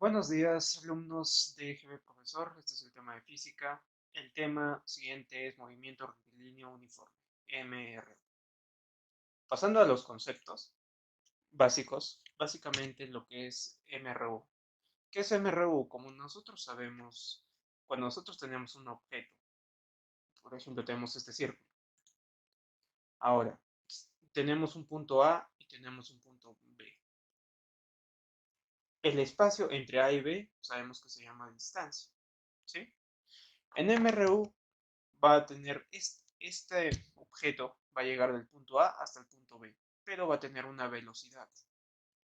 Buenos días, alumnos de GB Profesor. Este es el tema de física. El tema siguiente es movimiento rectilíneo uniforme, MR. Pasando a los conceptos básicos, básicamente lo que es MRU. ¿Qué es MRU? Como nosotros sabemos, cuando nosotros tenemos un objeto, por ejemplo, tenemos este círculo. Ahora, tenemos un punto A y tenemos un punto B. El espacio entre A y B sabemos que se llama distancia, ¿sí? En MRU va a tener este objeto, va a llegar del punto A hasta el punto B, pero va a tener una velocidad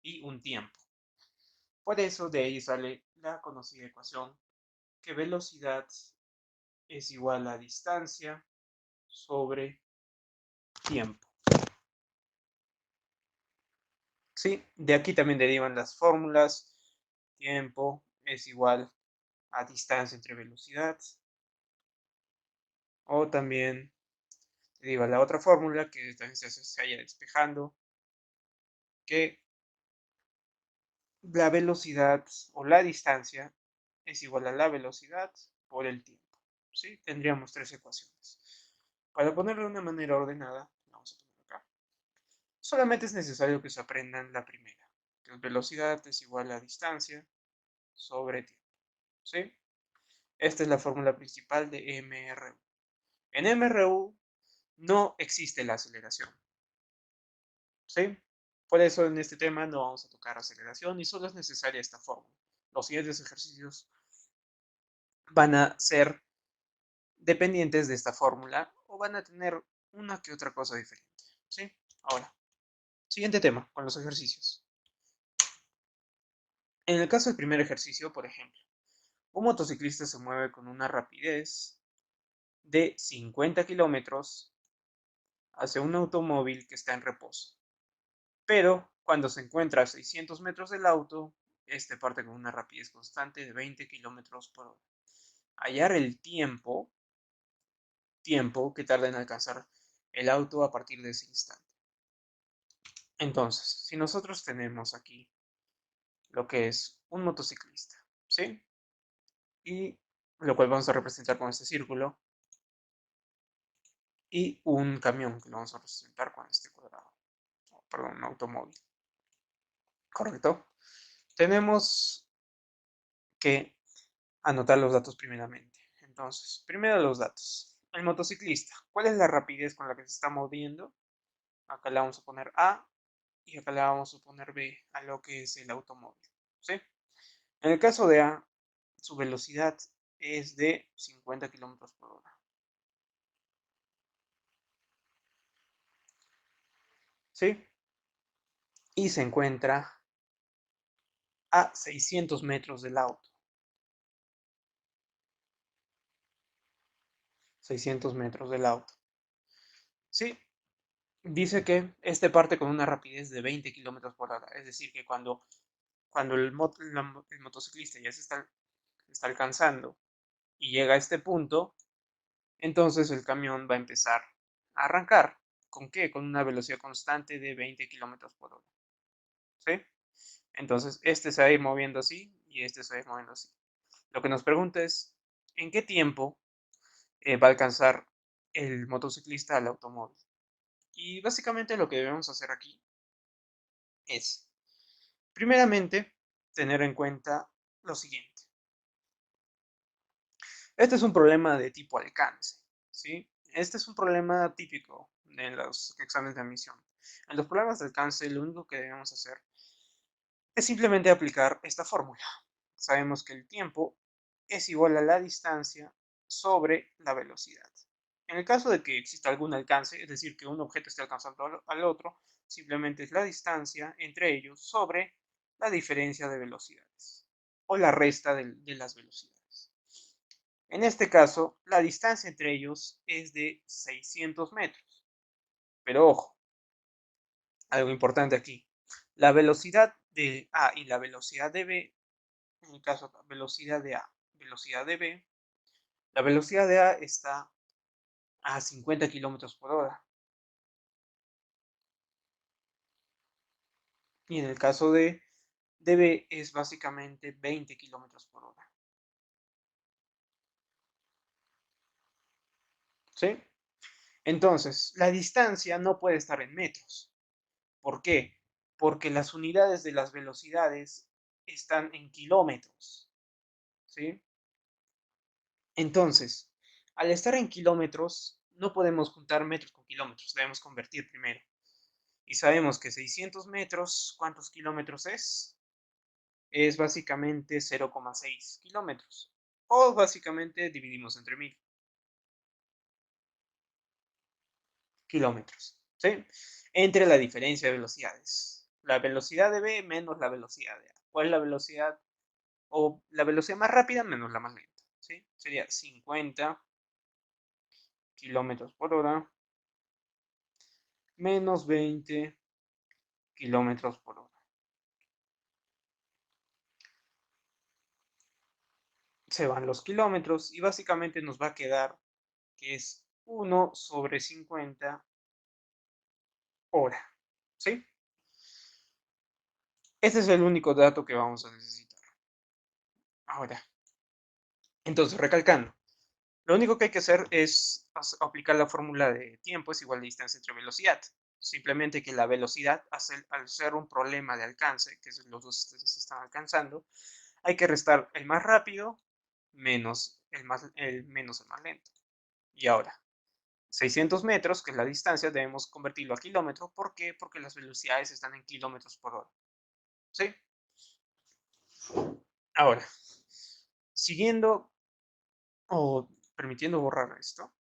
y un tiempo. Por eso de ahí sale la conocida ecuación que velocidad es igual a distancia sobre tiempo. ¿Sí? De aquí también derivan las fórmulas. Tiempo es igual a distancia entre velocidad. O también deriva la otra fórmula que también se haya despejando, que la velocidad o la distancia es igual a la velocidad por el tiempo. ¿Sí? Tendríamos tres ecuaciones. Para ponerlo de una manera ordenada, vamos a poner acá. Solamente es necesario que se aprendan la primera, que velocidad es igual a distancia sobre tiempo. ¿Sí? Esta es la fórmula principal de MRU. En MRU no existe la aceleración. ¿Sí? Por eso en este tema no vamos a tocar aceleración y solo es necesaria esta fórmula. Los siguientes ejercicios van a ser dependientes de esta fórmula o van a tener una que otra cosa diferente. ¿Sí? Ahora, siguiente tema con los ejercicios. En el caso del primer ejercicio, por ejemplo, un motociclista se mueve con una rapidez de 50 kilómetros hacia un automóvil que está en reposo. Pero cuando se encuentra a 600 metros del auto, este parte con una rapidez constante de 20 kilómetros por hora. Hallar el tiempo que tarda en alcanzar el auto a partir de ese instante. Entonces, si nosotros tenemos aquí lo que es un motociclista, ¿sí? Y lo cual vamos a representar con este círculo, y un camión que lo vamos a representar con este cuadrado, perdón, un automóvil, ¿correcto? Tenemos que anotar los datos primeramente. Entonces, primero los datos. El motociclista, ¿cuál es la rapidez con la que se está moviendo? Acá le vamos a poner A y acá le vamos a poner B a lo que es el automóvil, ¿sí? En el caso de A, su velocidad es de 50 kilómetros por hora, ¿sí? Y se encuentra a 600 metros del auto. 600 metros del auto, ¿sí? Dice que este parte con una rapidez de 20 kilómetros por hora. Es decir, que cuando el motociclista ya se está alcanzando y llega a este punto, entonces el camión va a empezar a arrancar. ¿Con qué? Con una velocidad constante de 20 kilómetros por hora. ¿Sí? Entonces, este se va a ir moviendo así y este se va a ir moviendo así. Lo que nos pregunta es, ¿en qué tiempo va a alcanzar el motociclista al automóvil? Y básicamente lo que debemos hacer aquí es, primeramente, tener en cuenta lo siguiente. Este es un problema de tipo alcance, ¿sí? Este es un problema típico en los exámenes de admisión. En los problemas de alcance, lo único que debemos hacer es simplemente aplicar esta fórmula. Sabemos que el tiempo es igual a la distancia sobre la velocidad. En el caso de que exista algún alcance, es decir, que un objeto esté alcanzando al otro, simplemente es la distancia entre ellos sobre la diferencia de velocidades o la resta de las velocidades. En este caso, la distancia entre ellos es de 600 metros. Pero ojo, algo importante aquí. La velocidad de A y la velocidad de B, en el caso velocidad de A, velocidad de B, la velocidad de A está a 50 kilómetros por hora. Y en el caso dB es básicamente 20 kilómetros por hora. ¿Sí? Entonces, la distancia no puede estar en metros. ¿Por qué? Porque las unidades de las velocidades están en kilómetros. ¿Sí? Entonces, al estar en kilómetros, no podemos juntar metros con kilómetros, debemos convertir primero. Y sabemos que 600 metros, ¿cuántos kilómetros es? Es básicamente 0,6 kilómetros. O básicamente dividimos entre 1000 kilómetros. ¿Sí? Entre la diferencia de velocidades. La velocidad de B menos la velocidad de A. ¿Cuál es la velocidad? O la velocidad más rápida menos la más lenta. ¿Sí? Sería 50 kilómetros por hora menos 20 kilómetros por hora. Se van los kilómetros y básicamente nos va a quedar que es 1 sobre 50 hora. ¿Sí? Este es el único dato que vamos a necesitar. Ahora, entonces, recalcando, lo único que hay que hacer es aplicar la fórmula de tiempo es igual a distancia entre velocidad. Simplemente que la velocidad, al ser un problema de alcance, que los dos se están alcanzando, hay que restar el más rápido menos menos el más lento. Y ahora, 600 metros, que es la distancia, debemos convertirlo a kilómetros. ¿Por qué? Porque las velocidades están en kilómetros por hora. ¿Sí? Ahora, siguiendo o permitiendo borrar esto,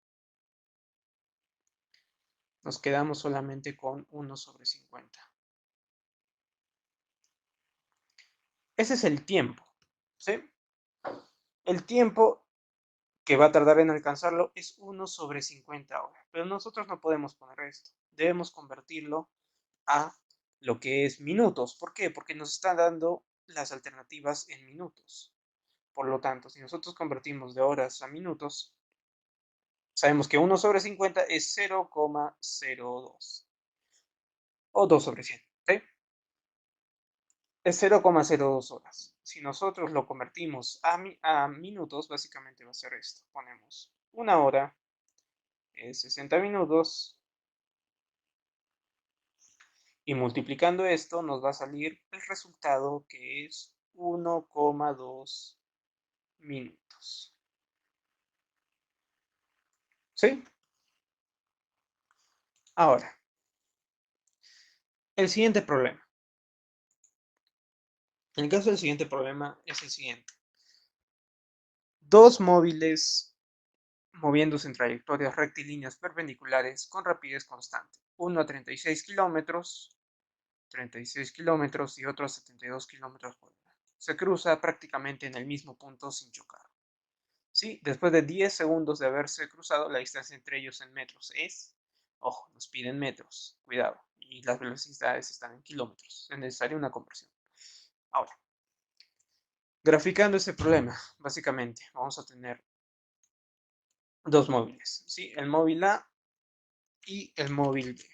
nos quedamos solamente con 1 sobre 50. Ese es el tiempo. ¿Sí? El tiempo que va a tardar en alcanzarlo es 1 sobre 50 horas. Pero nosotros no podemos poner esto. Debemos convertirlo a lo que es minutos. ¿Por qué? Porque nos está dando las alternativas en minutos. Por lo tanto, si nosotros convertimos de horas a minutos, sabemos que 1 sobre 50 es 0,02 o 2 sobre 100. ¿Sí? Es 0,02 horas. Si nosotros lo convertimos a minutos, básicamente va a ser esto. Ponemos una hora es 60 minutos y multiplicando esto nos va a salir el resultado que es 1,2 minutos. ¿Sí? Ahora, el siguiente problema. En el caso del siguiente problema es el siguiente. Dos móviles moviéndose en trayectorias rectilíneas perpendiculares con rapidez constante. Uno a 36 kilómetros y otro a 72 kilómetros por hora. Se cruza prácticamente en el mismo punto sin chocar. ¿Sí? Después de 10 segundos de haberse cruzado, la distancia entre ellos en metros es, ojo, nos piden metros, cuidado, y las velocidades están en kilómetros. Es necesaria una conversión. Ahora, graficando este problema, básicamente vamos a tener dos móviles, ¿sí? El móvil A y el móvil B.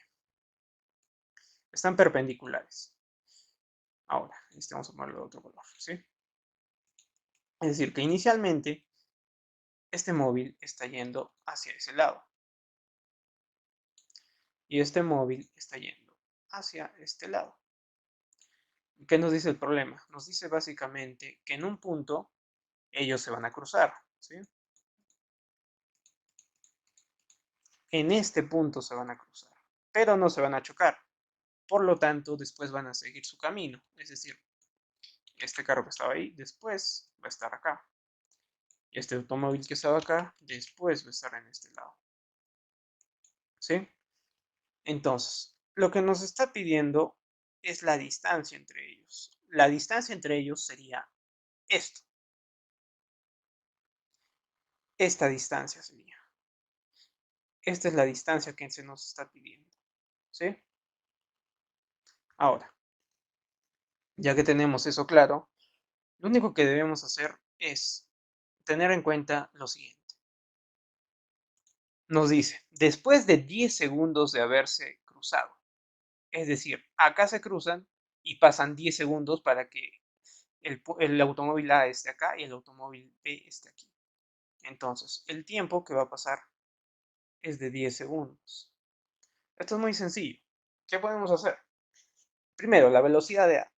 Están perpendiculares. Ahora, vamos a ponerlo de otro color, ¿sí? Es decir, que inicialmente este móvil está yendo hacia ese lado y este móvil está yendo hacia este lado. ¿Qué nos dice el problema? Nos dice básicamente que en un punto ellos se van a cruzar, ¿sí? En este punto se van a cruzar, pero no se van a chocar. Por lo tanto, después van a seguir su camino. Es decir, este carro que estaba ahí, después va a estar acá. Y este automóvil que estaba acá, después va a estar en este lado. ¿Sí? Entonces, lo que nos está pidiendo es la distancia entre ellos. La distancia entre ellos sería esto. Esta distancia sería. Esta es la distancia que se nos está pidiendo. ¿Sí? Ahora, ya que tenemos eso claro, lo único que debemos hacer es tener en cuenta lo siguiente. Nos dice, después de 10 segundos de haberse cruzado, es decir, acá se cruzan y pasan 10 segundos para que el automóvil A esté acá y el automóvil B esté aquí. Entonces, el tiempo que va a pasar es de 10 segundos. Esto es muy sencillo. ¿Qué podemos hacer? Primero, la velocidad de A.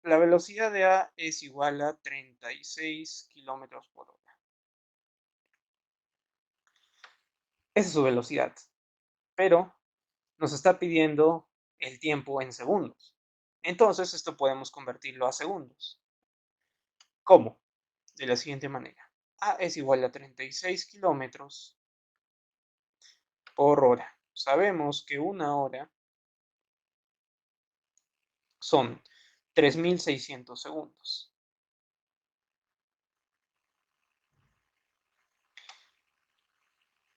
La velocidad de A es igual a 36 kilómetros por hora. Esa es su velocidad. Pero nos está pidiendo el tiempo en segundos. Entonces, esto podemos convertirlo a segundos. ¿Cómo? De la siguiente manera. A es igual a 36 kilómetros por hora. Sabemos que una hora son 3600 segundos.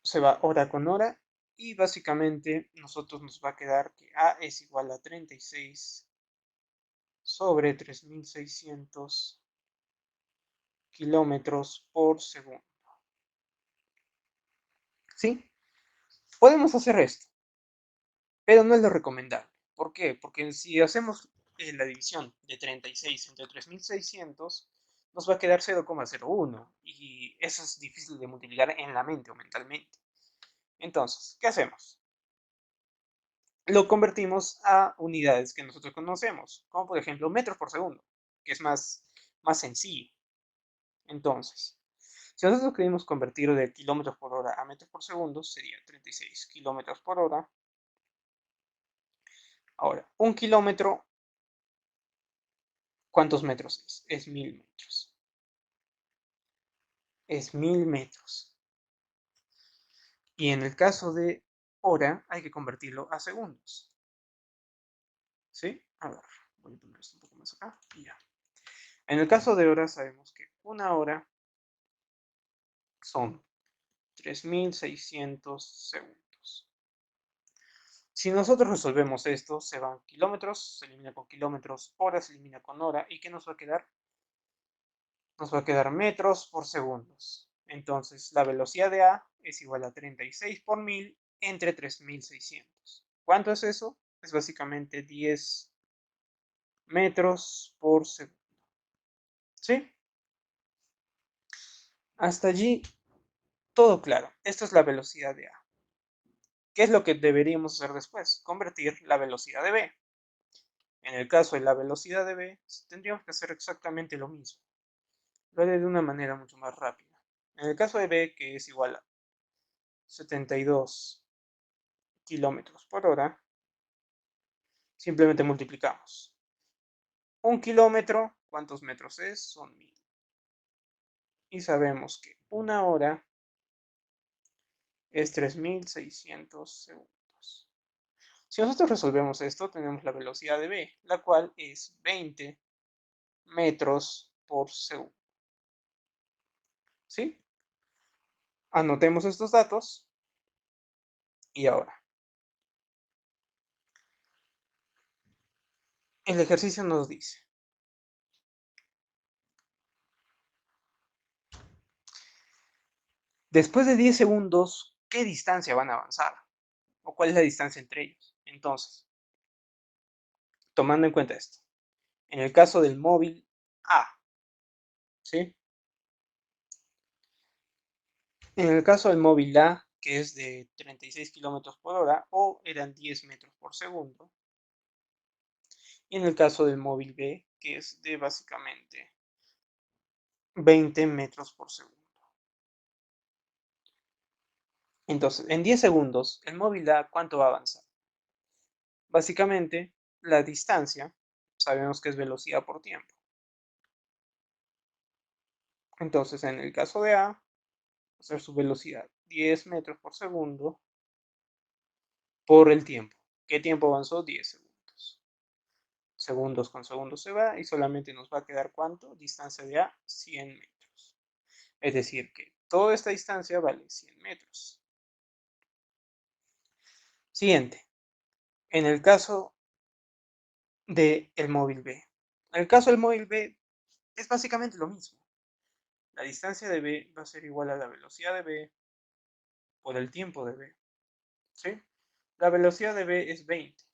Se va hora con hora y básicamente nosotros nos va a quedar que A es igual a 36 sobre 3600 kilómetros por segundo. ¿Sí? Podemos hacer esto, pero no es lo recomendable. ¿Por qué? Porque si hacemos la división de 36 entre 3600, nos va a quedar 0,01 y eso es difícil de multiplicar en la mente o mentalmente. Entonces, ¿qué hacemos? Lo convertimos a unidades que nosotros conocemos, como por ejemplo metros por segundo, que es más sencillo. Entonces, si nosotros queremos convertir de kilómetros por hora a metros por segundo, sería 36 kilómetros por hora. Ahora, un kilómetro, ¿cuántos metros es? Es 1000 metros. Es 1000 metros. Y en el caso de hora, hay que convertirlo a segundos. ¿Sí? A ver, voy a poner esto un poco más acá y ya. En el caso de hora, sabemos que una hora son 3600 segundos. Si nosotros resolvemos esto, se van kilómetros, se elimina con kilómetros, hora se elimina con hora, ¿y qué nos va a quedar? Nos va a quedar metros por segundos. Entonces, la velocidad de A es igual a 36 por 1000 entre 3600. ¿Cuánto es eso? Es básicamente 10 metros por segundo. ¿Sí? Hasta allí, todo claro. Esta es la velocidad de A. ¿Qué es lo que deberíamos hacer después? Convertir la velocidad de B. En el caso de la velocidad de B, tendríamos que hacer exactamente lo mismo. Lo haré de una manera mucho más rápida. En el caso de B, que es igual a 72 kilómetros por hora, simplemente multiplicamos. Un kilómetro, ¿cuántos metros es? Son 1000. Y sabemos que una hora es 3600 segundos. Si nosotros resolvemos esto, tenemos la velocidad de B, la cual es 20 metros por segundo. ¿Sí? Anotemos estos datos y ahora. El ejercicio nos dice, después de 10 segundos, ¿qué distancia van a avanzar? ¿O cuál es la distancia entre ellos? Entonces, tomando en cuenta esto, en el caso del móvil A, ¿sí? En el caso del móvil A, que es de 36 kilómetros por hora, o eran 10 metros por segundo. Y en el caso del móvil B, que es de básicamente 20 metros por segundo. Entonces, en 10 segundos, el móvil A, ¿cuánto va a avanzar? Básicamente, la distancia, sabemos que es velocidad por tiempo. Entonces, en el caso de A, va a ser su velocidad 10 metros por segundo por el tiempo. ¿Qué tiempo avanzó? 10 segundos. Segundos con segundos se va y solamente nos va a quedar ¿cuánto? Distancia de A, 100 metros. Es decir, que toda esta distancia vale 100 metros. Siguiente. En el caso del móvil B. En el caso del móvil B es básicamente lo mismo. La distancia de B va a ser igual a la velocidad de B por el tiempo de B. ¿Sí? La velocidad de B es 20.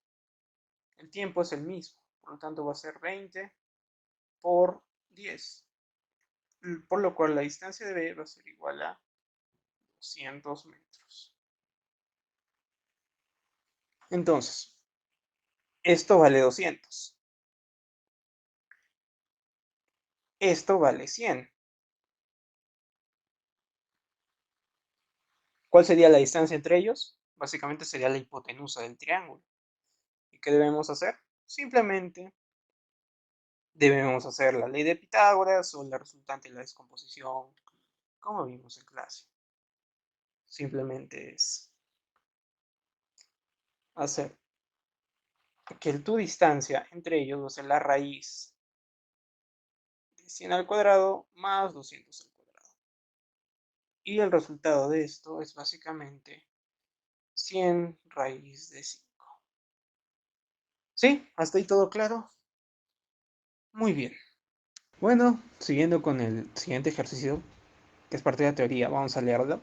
El tiempo es el mismo. Por lo tanto va a ser 20 por 10. Por lo cual la distancia de B va a ser igual a 200 metros. Entonces, esto vale 200. Esto vale 100. ¿Cuál sería la distancia entre ellos? Básicamente sería la hipotenusa del triángulo. ¿Y qué debemos hacer? Simplemente debemos hacer la ley de Pitágoras o la resultante de la descomposición, como vimos en clase. Simplemente es hacer que tu distancia entre ellos va a ser la raíz de 100 al cuadrado más 200 al cuadrado. Y el resultado de esto es básicamente 100 raíz de 5. ¿Sí? ¿Hasta ahí todo claro? Muy bien. Bueno, siguiendo con el siguiente ejercicio, que es parte de la teoría, vamos a leerlo.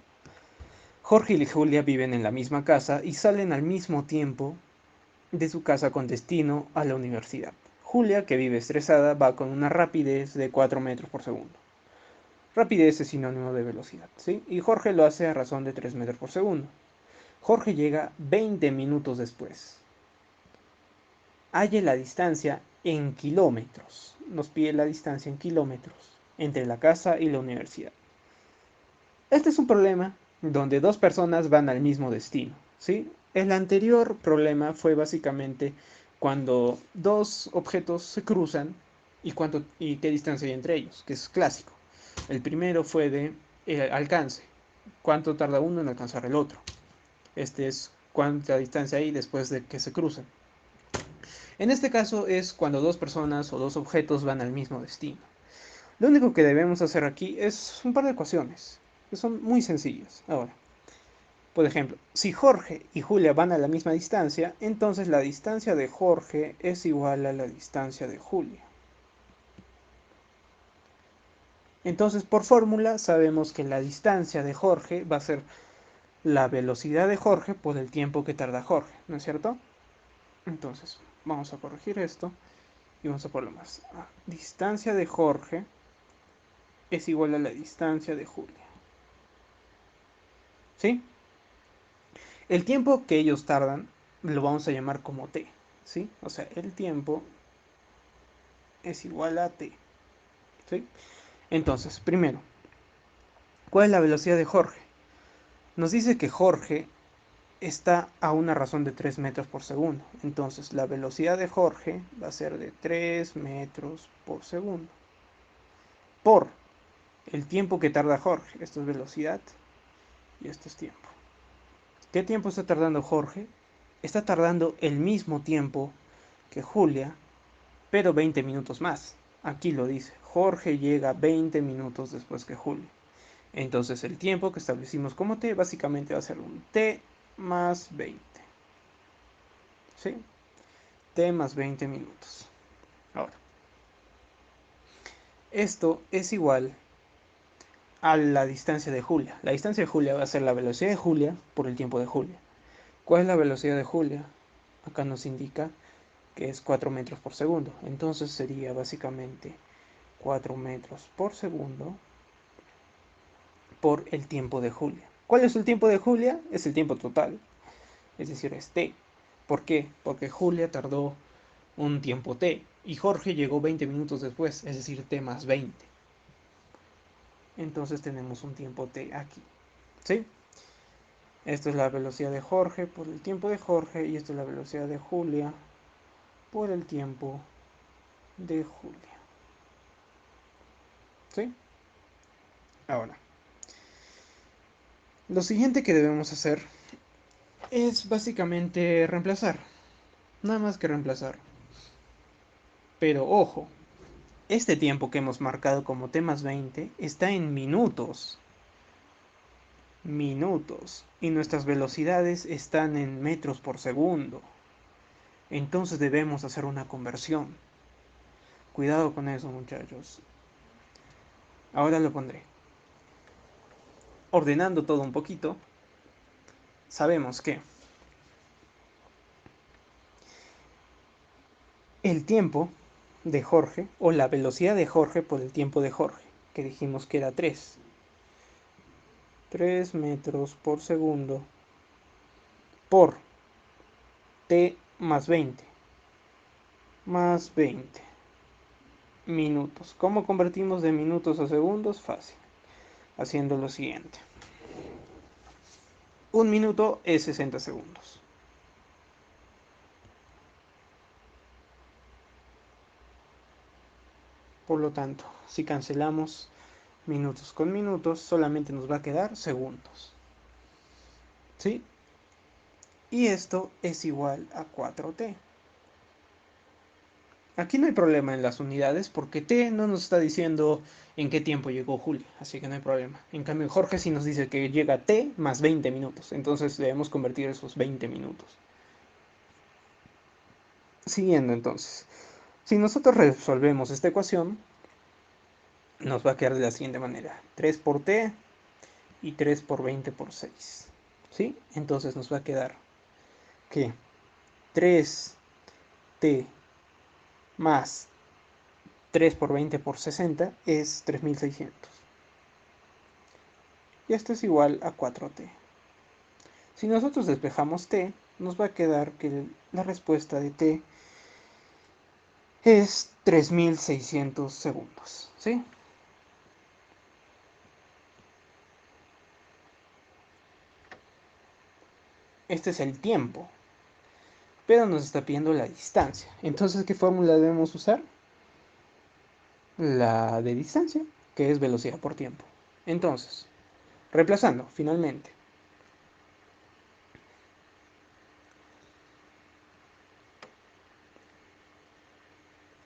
Jorge y Julia viven en la misma casa y salen al mismo tiempo de su casa con destino a la universidad. Julia, que vive estresada, va con una rapidez de 4 metros por segundo. Rapidez es sinónimo de velocidad, ¿sí? Y Jorge lo hace a razón de 3 metros por segundo. Jorge llega 20 minutos después. Halle la distancia en kilómetros. Nos pide la distancia en kilómetros entre la casa y la universidad. Este es un problema donde dos personas van al mismo destino, ¿sí? El anterior problema fue básicamente cuando dos objetos se cruzan y qué distancia hay entre ellos, que es clásico. El primero fue de alcance, cuánto tarda uno en alcanzar el otro. Este es cuánta distancia hay después de que se cruzan. En este caso es cuando dos personas o dos objetos van al mismo destino. Lo único que debemos hacer aquí es un par de ecuaciones, que son muy sencillas. Ahora, por ejemplo, si Jorge y Julia van a la misma distancia, entonces la distancia de Jorge es igual a la distancia de Julia. Entonces, por fórmula, sabemos que la distancia de Jorge va a ser la velocidad de Jorge por el tiempo que tarda Jorge, ¿no es cierto? Entonces, vamos a corregir esto y vamos a ponerlo más. Distancia de Jorge es igual a la distancia de Julia. ¿Sí? El tiempo que ellos tardan lo vamos a llamar como t, ¿sí? O sea, el tiempo es igual a t, ¿sí? Entonces, primero, ¿cuál es la velocidad de Jorge? Nos dice que Jorge está a una razón de 3 metros por segundo. Entonces, la velocidad de Jorge va a ser de 3 metros por segundo. Por el tiempo que tarda Jorge. Esto es velocidad y esto es tiempo. ¿Qué tiempo está tardando Jorge? Está tardando el mismo tiempo que Julia, pero 20 minutos más. Aquí lo dice, Jorge llega 20 minutos después que Julia. Entonces el tiempo que establecimos como t básicamente va a ser un t más 20. ¿Sí? T más 20 minutos. Ahora, esto es igual a la distancia de Julia. La distancia de Julia va a ser la velocidad de Julia por el tiempo de Julia. ¿Cuál es la velocidad de Julia? Acá nos indica que es 4 metros por segundo. Entonces sería básicamente 4 metros por segundo por el tiempo de Julia. ¿Cuál es el tiempo de Julia? Es el tiempo total, es decir, es t. ¿Por qué? Porque Julia tardó un tiempo t y Jorge llegó 20 minutos después, es decir, t más 20. Entonces tenemos un tiempo t aquí, ¿sí? Esto es la velocidad de Jorge por el tiempo de Jorge y esto es la velocidad de Julia por el tiempo de Julia, ¿sí? Ahora, lo siguiente que debemos hacer es básicamente reemplazar, nada más que reemplazar. Pero ojo, este tiempo que hemos marcado como t más 20 está en minutos. Minutos. Y nuestras velocidades están en metros por segundo. Entonces debemos hacer una conversión. Cuidado con eso, muchachos. Ahora lo pondré. Ordenando todo un poquito, sabemos que el tiempo de Jorge, o la velocidad de Jorge por el tiempo de Jorge, que dijimos que era 3. 3 metros por segundo por t más 20 minutos. ¿Cómo convertimos de minutos a segundos? Fácil, haciendo lo siguiente. Un minuto es 60 segundos. Por lo tanto, si cancelamos minutos con minutos, solamente nos va a quedar segundos. ¿Sí? Y esto es igual a 4t. Aquí no hay problema en las unidades porque t no nos está diciendo en qué tiempo llegó Julia, así que no hay problema. En cambio, Jorge sí nos dice que llega t más 20 minutos, entonces debemos convertir esos 20 minutos. Siguiendo entonces, si nosotros resolvemos esta ecuación, nos va a quedar de la siguiente manera: 3 por t y 3 por 20 por 6. ¿Sí? Entonces nos va a quedar que 3t más 3 por 20 por 60 es 3600. Y esto es igual a 4t. Si nosotros despejamos t, nos va a quedar que la respuesta de t es 3600 segundos. ¿Sí? Este es el tiempo, pero nos está pidiendo la distancia. Entonces, ¿qué fórmula debemos usar? La de distancia, que es velocidad por tiempo. Entonces, reemplazando finalmente,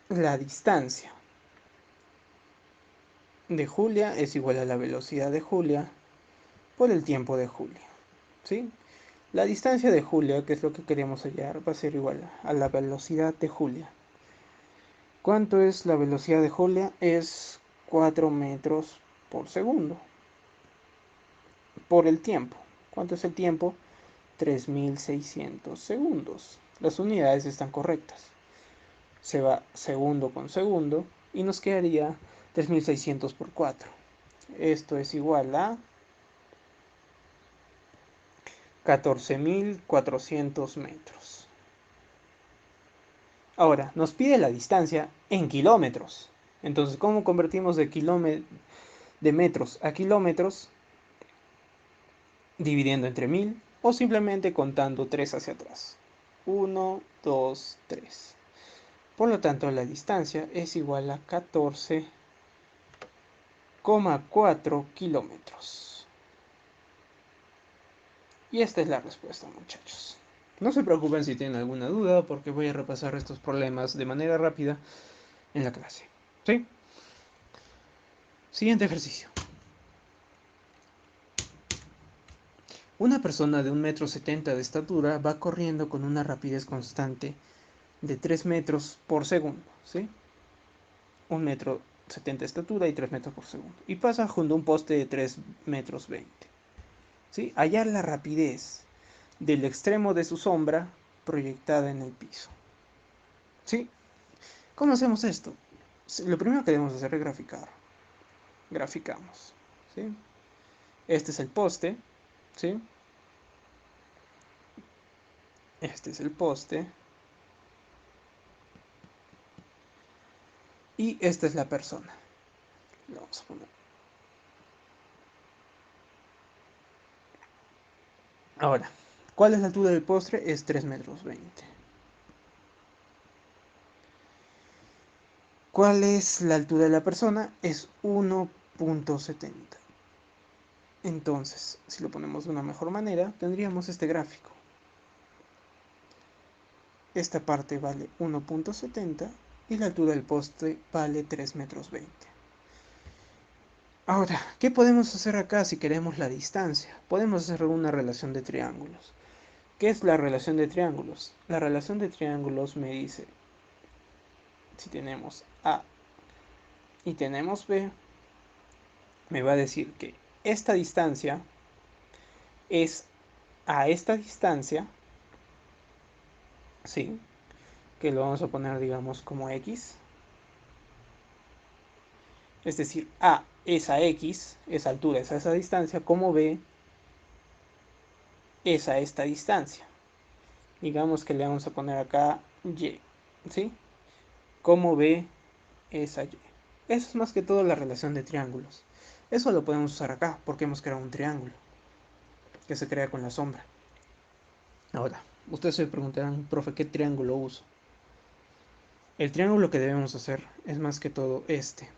la distancia de Julia es igual a la velocidad de Julia por el tiempo de Julia. ¿Sí? La distancia de Julia, que es lo que queremos hallar, va a ser igual a la velocidad de Julia. ¿Cuánto es la velocidad de Julia? Es 4 metros por segundo. Por el tiempo. ¿Cuánto es el tiempo? 3600 segundos. Las unidades están correctas. Se va segundo con segundo y nos quedaría 3600 por 4. Esto es igual a 14.400 metros. Ahora, nos pide la distancia en kilómetros. Entonces, ¿cómo convertimos de metros a kilómetros? Dividiendo entre 1000 o simplemente contando 3 hacia atrás. 1, 2, 3. Por lo tanto, la distancia es igual a 14,4 kilómetros. Y esta es la respuesta, muchachos. No se preocupen si tienen alguna duda, porque voy a repasar estos problemas de manera rápida en la clase. ¿Sí? Siguiente ejercicio. Una persona de 1,70 m de estatura va corriendo con una rapidez constante de 3 metros por segundo. ¿Sí? 1,70 m de estatura y 3 metros por segundo. Y pasa junto a un poste de 3 metros 20. ¿Sí? Hallar la rapidez del extremo de su sombra proyectada en el piso. ¿Sí? ¿Cómo hacemos esto? Lo primero que debemos hacer es graficar. Graficamos. ¿Sí? Este es el poste. ¿Sí? Este es el poste. Y esta es la persona. Lo vamos a poner. Ahora, ¿cuál es la altura del poste? Es 3 metros 20. ¿Cuál es la altura de la persona? Es 1,70. Entonces, si lo ponemos de una mejor manera, tendríamos este gráfico. Esta parte vale 1,70 y la altura del poste vale 3 metros 20. Ahora, ¿qué podemos hacer acá si queremos la distancia? Podemos hacer una relación de triángulos. ¿Qué es la relación de triángulos? La relación de triángulos me dice, si tenemos A y tenemos B, me va a decir que esta distancia es a esta distancia, ¿sí? Que lo vamos a poner, digamos, como X. Es decir, A es a X, esa altura es a esa distancia, como B es a esta distancia. Digamos que le vamos a poner acá Y, ¿sí? Como B es a Y. Eso es más que todo la relación de triángulos. Eso lo podemos usar acá, porque hemos creado un triángulo que se crea con la sombra. Ahora, ustedes se preguntarán, profe, ¿qué triángulo uso? El triángulo que debemos hacer es más que todo este.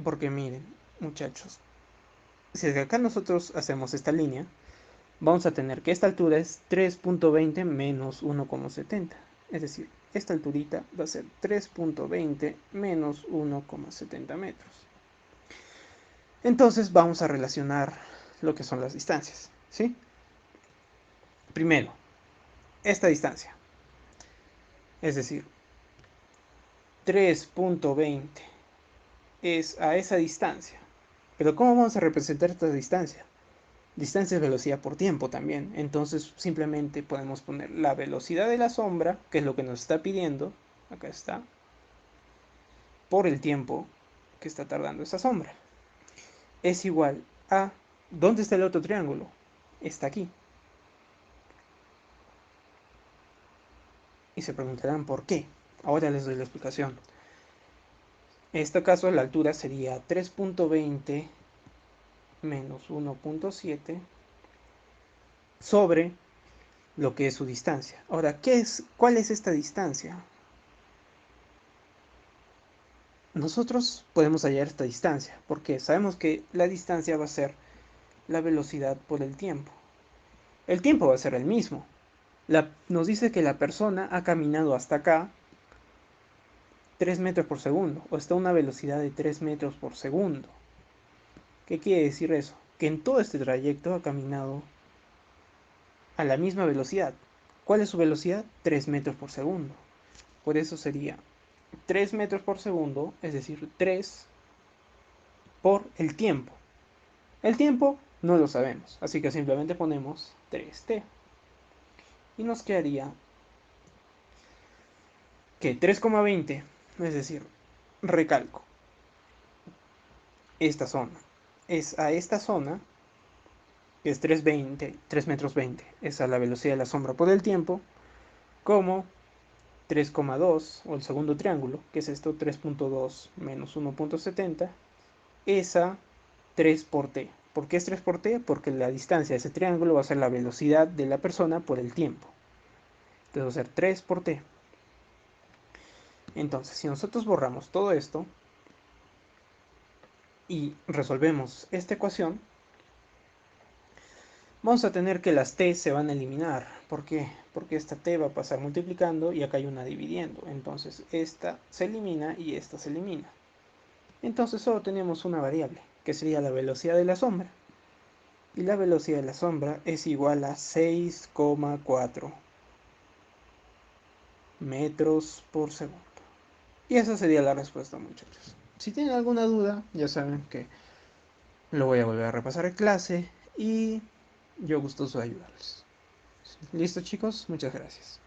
Porque miren, muchachos, si de acá nosotros hacemos esta línea, vamos a tener que esta altura es 3.20 menos 1,70. Es decir, esta alturita va a ser 3.20 menos 1,70 metros. Entonces vamos a relacionar lo que son las distancias, ¿sí? Primero, esta distancia. Es decir, 3.20 es a esa distancia. Pero ¿cómo vamos a representar esta distancia? Distancia es velocidad por tiempo también. Entonces simplemente podemos poner la velocidad de la sombra, que es lo que nos está pidiendo, acá está, por el tiempo que está tardando esa sombra. Es igual a... ¿Dónde está el otro triángulo? Está aquí. Y se preguntarán por qué. Ahora les doy la explicación. En este caso la altura sería 3.20 menos 1.7 sobre lo que es su distancia. Ahora, ¿cuál es esta distancia? Nosotros podemos hallar esta distancia, porque sabemos que la distancia va a ser la velocidad por el tiempo. El tiempo va a ser el mismo. Nos dice que la persona ha caminado hasta acá 3 metros por segundo, o está a una velocidad de 3 metros por segundo. ¿Qué quiere decir eso? Que en todo este trayecto ha caminado a la misma velocidad. ¿Cuál es su velocidad? 3 metros por segundo. Por eso sería 3 metros por segundo, es decir, 3 por el tiempo. El tiempo no lo sabemos, así que simplemente ponemos 3t. Y nos quedaría que 3,20, es decir, recalco, esta zona es a esta zona, que es 3,20, 3 metros 20, es a la velocidad de la sombra por el tiempo, como 3,2, o el segundo triángulo, que es esto, 3.2 menos 1.70, es a 3 por t. ¿Por qué es 3 por t? Porque la distancia de ese triángulo va a ser la velocidad de la persona por el tiempo. Entonces va a ser 3 por t. Entonces, si nosotros borramos todo esto y resolvemos esta ecuación, vamos a tener que las t se van a eliminar. ¿Por qué? Porque esta t va a pasar multiplicando y acá hay una dividiendo. Entonces esta se elimina y esta se elimina. Entonces solo tenemos una variable, que sería la velocidad de la sombra. Y la velocidad de la sombra es igual a 6,4 metros por segundo. Y esa sería la respuesta, muchachos. Si tienen alguna duda, ya saben que lo voy a volver a repasar en clase y yo gustoso de ayudarles. Listo, chicos, muchas gracias.